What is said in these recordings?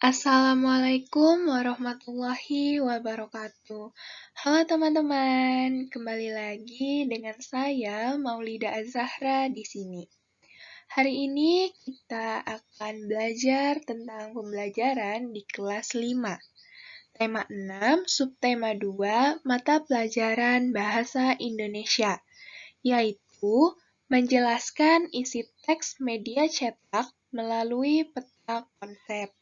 Assalamualaikum warahmatullahi wabarakatuh. Halo teman-teman, kembali lagi dengan saya Maulida Azahra di sini. Hari ini kita akan belajar tentang pembelajaran di kelas 5. Tema 6, subtema 2, mata pelajaran Bahasa Indonesia, yaitu menjelaskan isi teks media cetak melalui peta konsep.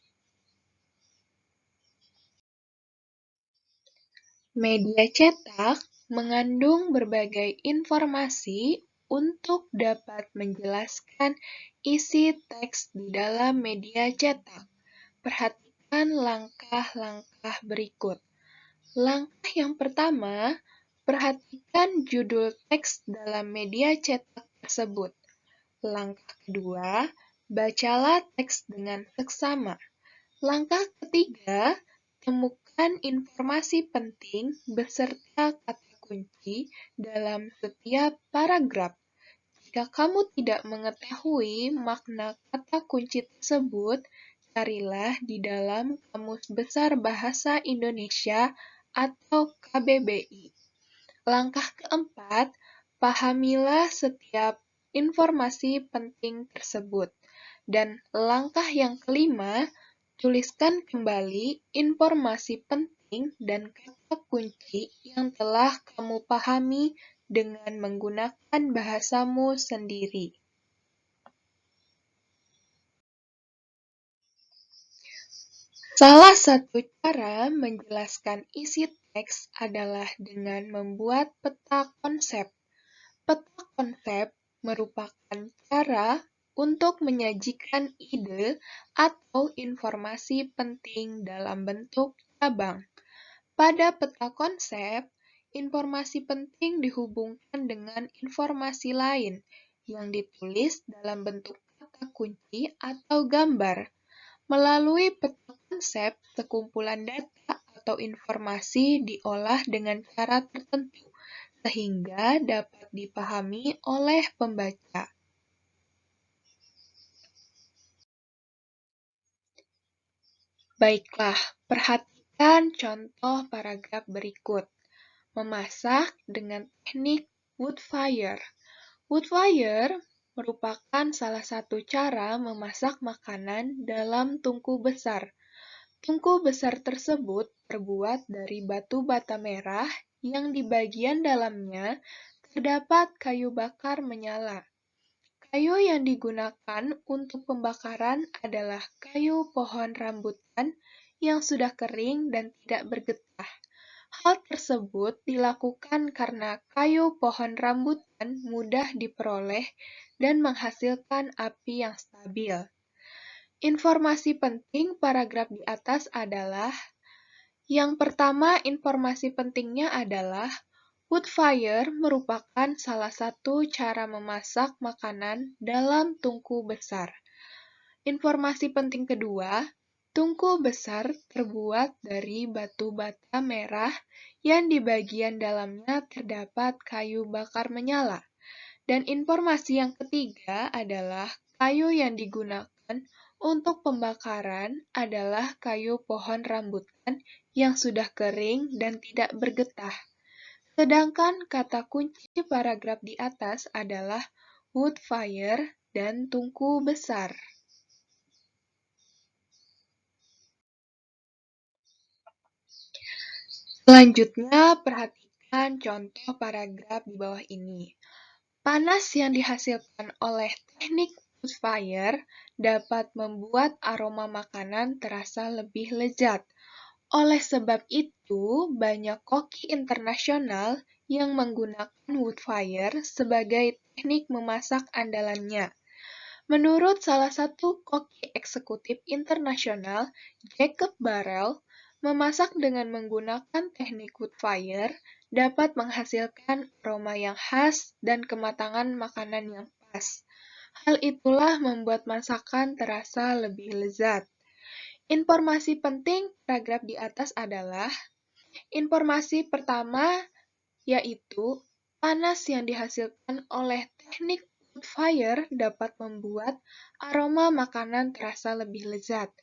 Media cetak mengandung berbagai informasi untuk dapat menjelaskan isi teks di dalam media cetak. Perhatikan langkah-langkah berikut. Langkah yang pertama, perhatikan judul teks dalam media cetak tersebut. Langkah kedua, bacalah teks dengan seksama. Langkah ketiga, temukan informasi penting beserta kata kunci dalam setiap paragraf. Jika kamu tidak mengetahui makna kata kunci tersebut, carilah di dalam Kamus Besar Bahasa Indonesia atau KBBI. Langkah keempat, pahamilah setiap informasi penting tersebut. Dan langkah yang kelima, tuliskan kembali informasi penting dan kata kunci yang telah kamu pahami dengan menggunakan bahasamu sendiri. Salah satu cara menjelaskan isi teks adalah dengan membuat peta konsep. Peta konsep merupakan cara untuk menyajikan ide atau informasi penting dalam bentuk cabang. Pada peta konsep, informasi penting dihubungkan dengan informasi lain yang ditulis dalam bentuk kata kunci atau gambar. Melalui peta konsep, sekumpulan data atau informasi diolah dengan cara tertentu, sehingga dapat dipahami oleh pembaca. Baiklah, perhatikan contoh paragraf berikut. Memasak dengan teknik wood fire. Wood fire merupakan salah satu cara memasak makanan dalam tungku besar. Tungku besar tersebut terbuat dari batu bata merah yang di bagian dalamnya terdapat kayu bakar menyala. Kayu yang digunakan untuk pembakaran adalah kayu pohon rambutan yang sudah kering dan tidak bergetah. Hal tersebut dilakukan karena kayu pohon rambutan mudah diperoleh dan menghasilkan api yang stabil. Informasi penting paragraf di atas adalah: yang pertama, informasi pentingnya adalah wood fire merupakan salah satu cara memasak makanan dalam tungku besar. Informasi penting kedua, tungku besar terbuat dari batu bata merah yang di bagian dalamnya terdapat kayu bakar menyala. Dan informasi yang ketiga adalah kayu yang digunakan untuk pembakaran adalah kayu pohon rambutan yang sudah kering dan tidak bergetah. Sedangkan kata kunci paragraf di atas adalah wood fire dan tungku besar. Selanjutnya, perhatikan contoh paragraf di bawah ini. Panas yang dihasilkan oleh teknik wood fire dapat membuat aroma makanan terasa lebih lezat. Oleh sebab itu, banyak koki internasional yang menggunakan wood fire sebagai teknik memasak andalannya. Menurut salah satu koki eksekutif internasional, Jacob Barrell, memasak dengan menggunakan teknik wood fire dapat menghasilkan aroma yang khas dan kematangan makanan yang pas. Hal itulah membuat masakan terasa lebih lezat. Informasi penting paragraf di atas adalah: informasi pertama yaitu panas yang dihasilkan oleh teknik wood fire dapat membuat aroma makanan terasa lebih lezat.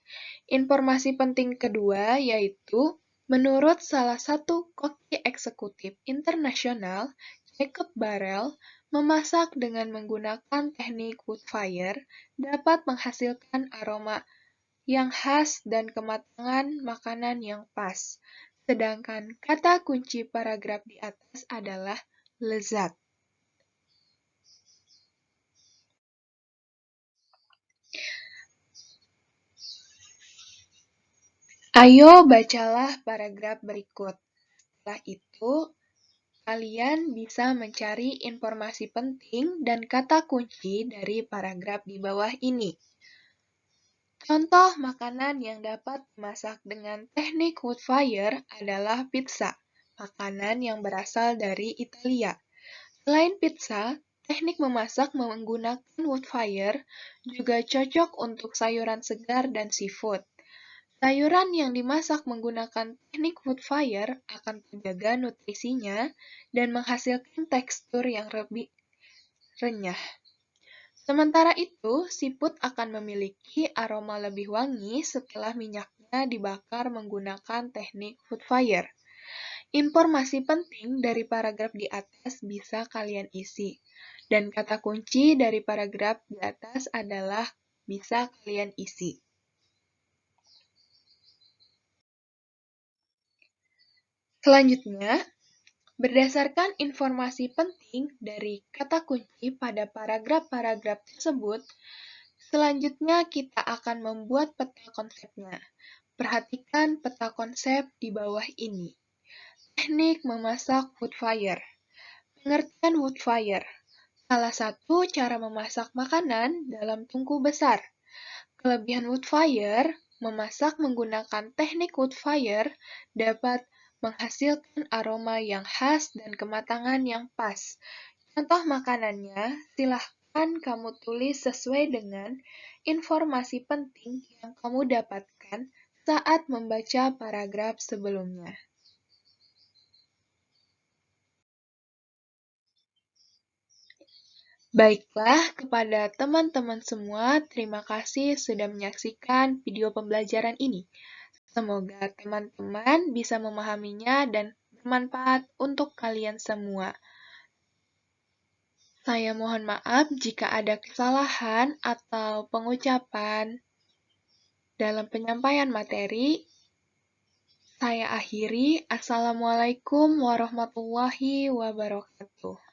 Informasi penting kedua yaitu, menurut salah satu koki eksekutif internasional, Jacob Barrell, memasak dengan menggunakan teknik wood fire dapat menghasilkan aroma yang khas dan kematangan makanan yang pas. Sedangkan kata kunci paragraf di atas adalah lezat. Ayo bacalah paragraf berikut. Setelah itu, kalian bisa mencari informasi penting dan kata kunci dari paragraf di bawah ini. Contoh makanan yang dapat dimasak dengan teknik wood fire adalah pizza, makanan yang berasal dari Italia. Selain pizza, teknik memasak menggunakan wood fire juga cocok untuk sayuran segar dan seafood. Sayuran yang dimasak menggunakan teknik wood fire akan terjaga nutrisinya dan menghasilkan tekstur yang lebih renyah. Sementara itu, siput akan memiliki aroma lebih wangi setelah minyaknya dibakar menggunakan teknik wood fire. Informasi penting dari paragraf di atas bisa kalian isi, dan kata kunci dari paragraf di atas adalah bisa kalian isi. Selanjutnya, berdasarkan informasi penting dari kata kunci pada paragraf-paragraf tersebut, selanjutnya kita akan membuat peta konsepnya. Perhatikan peta konsep di bawah ini. Teknik memasak wood fire. Pengertian wood fire. Salah satu cara memasak makanan dalam tungku besar. Kelebihan wood fire, memasak menggunakan teknik wood fire dapat menghasilkan aroma yang khas dan kematangan yang pas. Contoh makanannya, silahkan kamu tulis sesuai dengan informasi penting yang kamu dapatkan saat membaca paragraf sebelumnya. Baiklah, kepada teman-teman semua, terima kasih sudah menyaksikan video pembelajaran ini. Semoga teman-teman bisa memahaminya dan bermanfaat untuk kalian semua. Saya mohon maaf jika ada kesalahan atau pengucapan dalam penyampaian materi. Saya akhiri. Assalamualaikum warahmatullahi wabarakatuh.